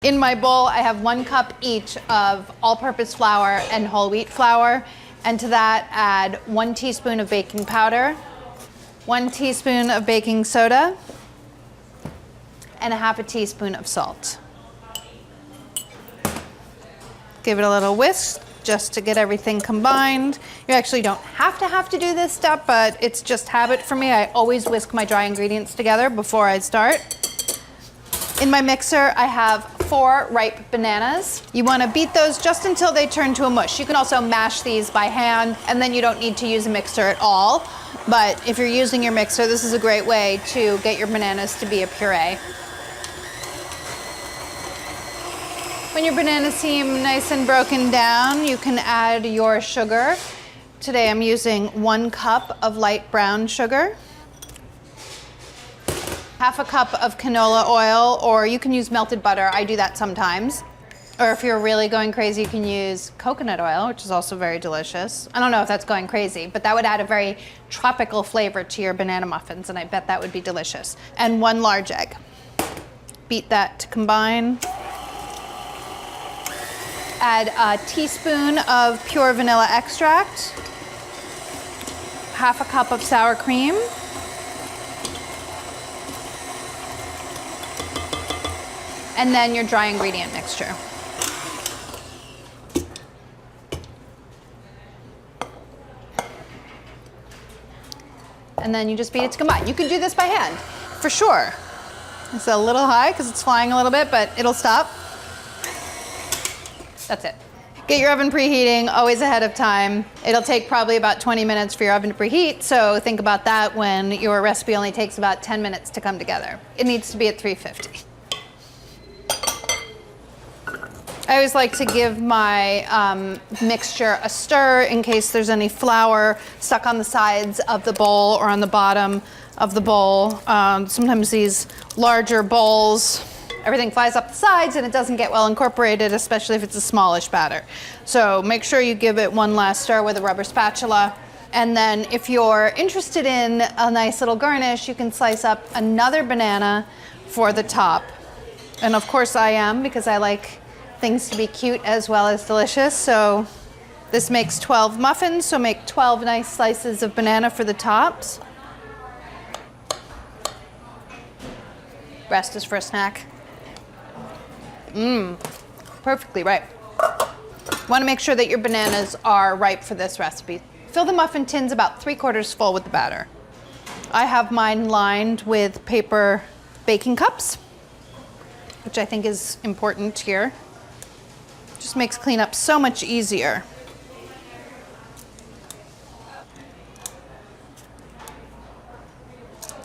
In my bowl, I have 1 cup each of all-purpose flour and whole wheat flour, and to that add 1 teaspoon of baking powder, 1 teaspoon of baking soda, and 1/2 teaspoon of salt. Give it a little whisk just to get everything combined. You actually don't have to do this step, but it's just habit for me. I always whisk my dry ingredients together before I start. In my mixer, I have 4 ripe bananas. You want to beat those just until they turn to a mush. You can also mash these by hand, and then you don't need to use a mixer at all. But if you're using your mixer, this is a great way to get your bananas to be a puree. When your bananas seem nice and broken down, you can add your sugar. Today I'm using 1 cup of light brown sugar, 1/2 cup of canola oil, or you can use melted butter. I do that sometimes. Or if you're really going crazy, you can use coconut oil, which is also very delicious. I don't know if that's going crazy, but that would add a very tropical flavor to your banana muffins, and I bet that would be delicious. And 1 large egg. Beat that to combine. Add a teaspoon of pure vanilla extract, 1/2 cup of sour cream, and then your dry ingredient mixture. And then you just beat it to combine. You can do this by hand, for sure. It's a little high because it's flying a little bit, but it'll stop. That's it. Get your oven preheating always ahead of time. It'll take probably about 20 minutes for your oven to preheat, so think about that when your recipe only takes about 10 minutes to come together. It needs to be at 350. I always like to give my mixture a stir in case there's any flour stuck on the sides of the bowl or on the bottom of the bowl. Sometimes these larger bowls, everything flies up the sides and it doesn't get well incorporated, especially if it's a smallish batter. So make sure you give it 1 last stir with a rubber spatula. And then if you're interested in a nice little garnish, you can slice up another banana for the top. And of course I am, because I like things to be cute as well as delicious. So this makes 12 muffins, so make 12 nice slices of banana for the tops. Rest is for a snack. Perfectly ripe. Want to make sure that your bananas are ripe for this recipe. Fill the muffin tins about 3/4 full with the batter. I have mine lined with paper baking cups, which I think is important here. Just makes cleanup so much easier.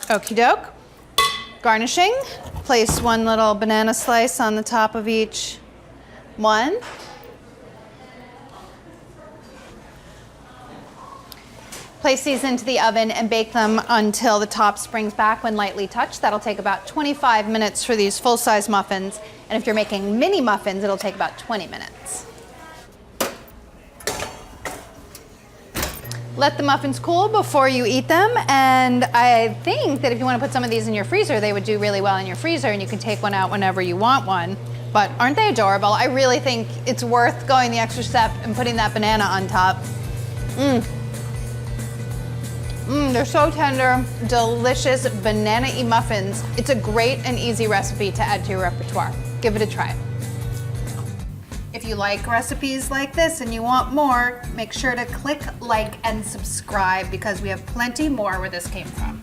Okie doke. Garnishing. Place 1 little banana slice on the top of each one. Place these into the oven and bake them until the top springs back when lightly touched. That'll take about 25 minutes for these full-size muffins. And if you're making mini muffins, it'll take about 20 minutes. Let the muffins cool before you eat them, and I think that if you want to put some of these in your freezer, they would do really well in your freezer, and you can take one out whenever you want one. But aren't they adorable? I really think it's worth going the extra step and putting that banana on top. They're so tender, delicious banana-y muffins. It's a great and easy recipe to add to your repertoire. Give it a try. If you like recipes like this and you want more, make sure to click like and subscribe because we have plenty more where this came from.